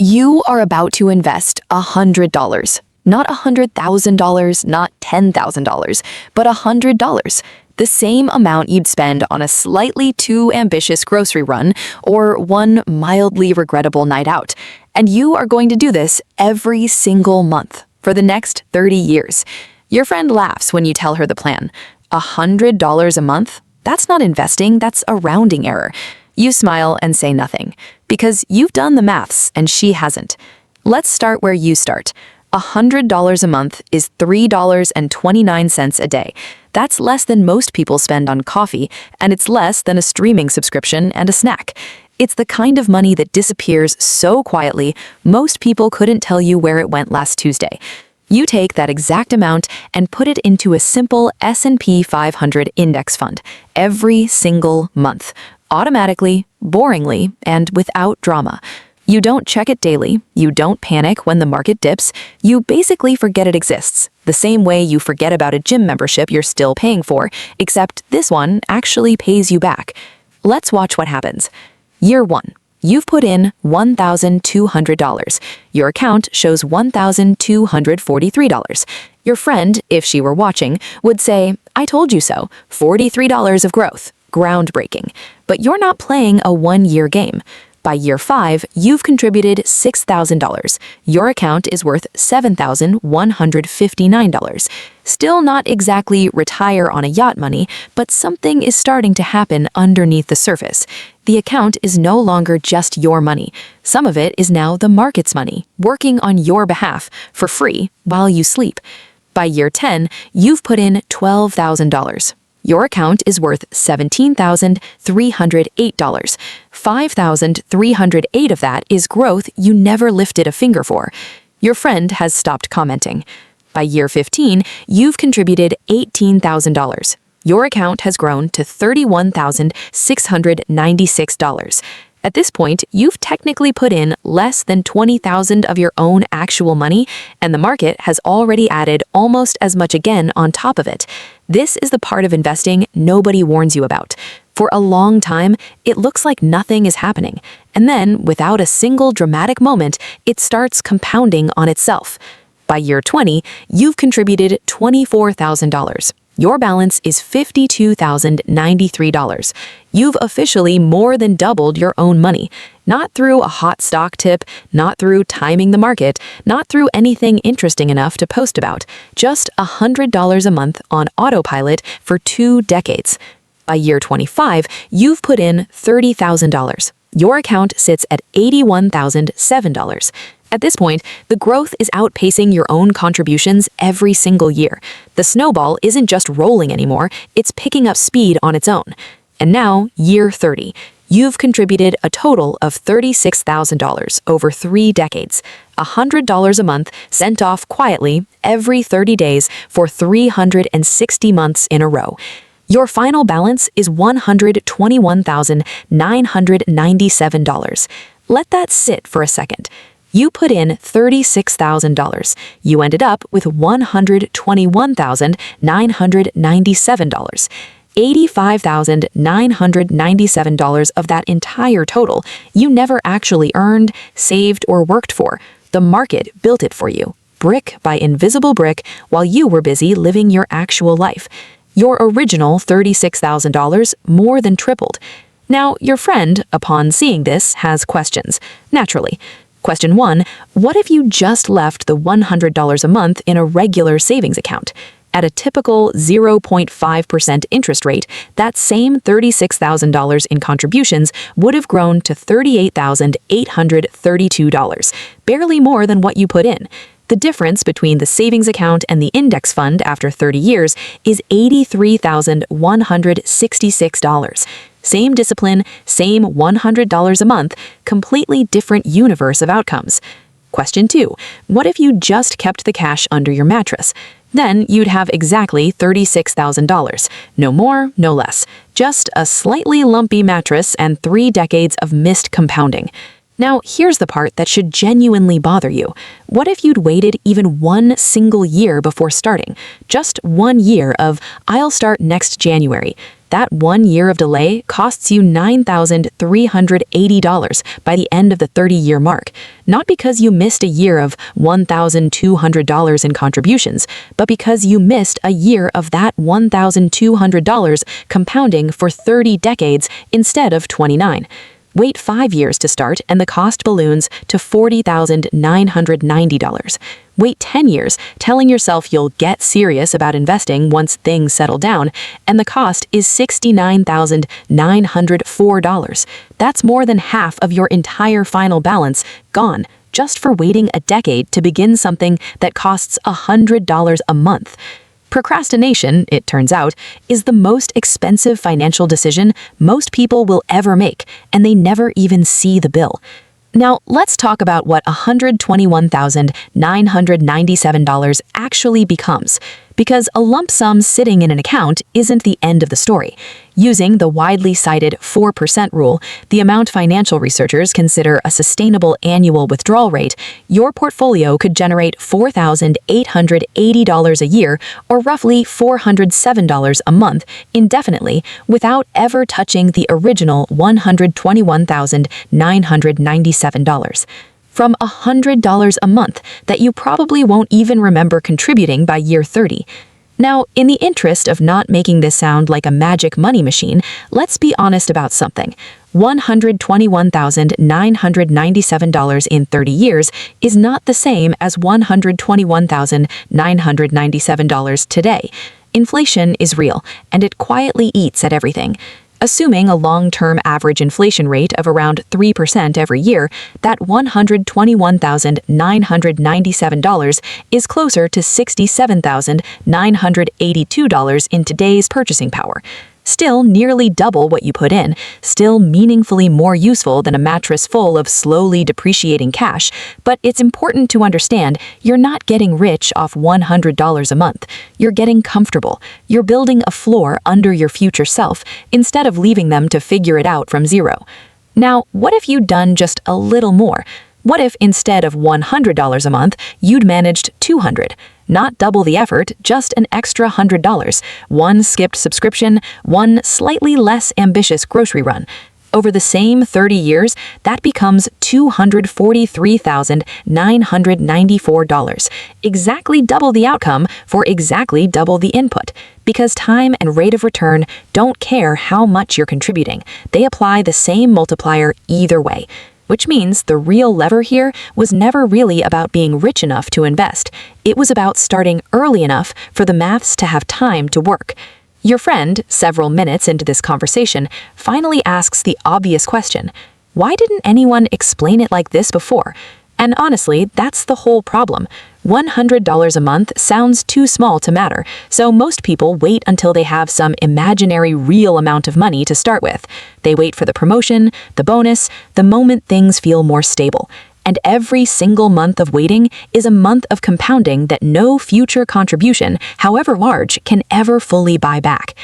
You are about to invest $100. Not $100,000, not $10,000, but $100. The same amount you'd spend on a slightly too ambitious grocery run or one mildly regrettable night out. And you are going to do this every single month for the next 30 years. Your friend laughs when you tell her the plan. $100 a month? That's not investing, that's a rounding error. You smile and say nothing, because you've done the maths and she hasn't. Let's start where you start. $100 a month is $3.29 a day. That's less than most people spend on coffee, and it's less than a streaming subscription and a snack. It's the kind of money that disappears so quietly, most people couldn't tell you where it went last Tuesday. You take that exact amount and put it into a simple S&P 500 index fund every single month, automatically, boringly, and without drama. You don't check it daily, you don't panic when the market dips, you basically forget it exists, the same way you forget about a gym membership you're still paying for, except this one actually pays you back. Let's watch what happens. Year 1. You've put in $1,200. Your account shows $1,243. Your friend, if she were watching, would say, "I told you so, $43 of growth. Groundbreaking." But you're not playing a one-year game. By year 5, you've contributed $6,000. Your account is worth $7,159. Still not exactly retire on a yacht money, but something is starting to happen underneath the surface. The account is no longer just your money. Some of it is now the market's money, working on your behalf for free while you sleep. By year 10, you've put in $12,000. Your account is worth $17,308. $5,308 of that is growth you never lifted a finger for. Your friend has stopped commenting. By year 15, you've contributed $18,000. Your account has grown to $31,696. At this point, you've technically put in less than $20,000 of your own actual money, and the market has already added almost as much again on top of it. This is the part of investing nobody warns you about. For a long time, it looks like nothing is happening, and then, without a single dramatic moment, it starts compounding on itself. By year 20, you've contributed $24,000. Your balance is $52,093. You've officially more than doubled your own money, not through a hot stock tip, not through timing the market, not through anything interesting enough to post about, just $100 a month on autopilot for 2 decades. By year 25, you've put in $30,000. Your account sits at $81,007. At this point, the growth is outpacing your own contributions every single year. The snowball isn't just rolling anymore, it's picking up speed on its own. And now, year 30, you've contributed a total of $36,000 over 3 decades. $100 a month sent off quietly every 30 days for 360 months in a row. Your final balance is $121,997. Let that sit for a second. You put in $36,000. You ended up with $121,997. $85,997 of that entire total you never actually earned, saved, or worked for. The market built it for you, brick by invisible brick, while you were busy living your actual life. Your original $36,000 more than tripled. Now, your friend, upon seeing this, has questions. Naturally. Question 1, what if you just left the $100 a month in a regular savings account? At a typical 0.5% interest rate, that same $36,000 in contributions would have grown to $38,832, barely more than what you put in. The difference between the savings account and the index fund after 30 years is $83,166. Same discipline, same $100 a month, completely different universe of outcomes. Question 2, what if you just kept the cash under your mattress? Then you'd have exactly $36,000. No more, no less. Just a slightly lumpy mattress and 3 decades of missed compounding. Now, here's the part that should genuinely bother you. What if you'd waited even 1 single year before starting? Just 1 year of, I'll start next January. That 1 year of delay costs you $9,380 by the end of the 30-year mark, not because you missed a year of $1,200 in contributions, but because you missed a year of that $1,200 compounding for 30 decades instead of 29. Wait 5 years to start and the cost balloons to $40,990. Wait 10 years, telling yourself you'll get serious about investing once things settle down, and the cost is $69,904. That's more than half of your entire final balance gone just for waiting a decade to begin something that costs $100 a month. Procrastination, it turns out, is the most expensive financial decision most people will ever make, and they never even see the bill. Now, let's talk about what $121,997 actually becomes, because a lump sum sitting in an account isn't the end of the story. Using the widely cited 4% rule, the amount financial researchers consider a sustainable annual withdrawal rate, your portfolio could generate $4,880 a year, or roughly $407 a month, indefinitely, without ever touching the original $121,997. From $100 a month that you probably won't even remember contributing by year 30. Now, in the interest of not making this sound like a magic money machine, let's be honest about something. $121,997 in 30 years is not the same as $121,997 today. Inflation is real, and it quietly eats at everything. Assuming a long-term average inflation rate of around 3% every year, that $121,997 is closer to $67,982 in today's purchasing power. Still nearly double what you put in, still meaningfully more useful than a mattress full of slowly depreciating cash, but it's important to understand you're not getting rich off $100 a month. You're getting comfortable. You're building a floor under your future self instead of leaving them to figure it out from zero. Now, what if you'd done just a little more? What if instead of $100 a month, you'd managed $200? Not double the effort, just an extra $100. One skipped subscription, one slightly less ambitious grocery run. Over the same 30 years, that becomes $243,994. Exactly double the outcome for exactly double the input. Because time and rate of return don't care how much you're contributing. They apply the same multiplier either way. Which means the real lever here was never really about being rich enough to invest. It was about starting early enough for the maths to have time to work. Your friend, several minutes into this conversation, finally asks the obvious question: why didn't anyone explain it like this before? And honestly, that's the whole problem. $100 a month sounds too small to matter, so most people wait until they have some imaginary real amount of money to start with. They wait for the promotion, the bonus, the moment things feel more stable. And every single month of waiting is a month of compounding that no future contribution, however large, can ever fully buy back.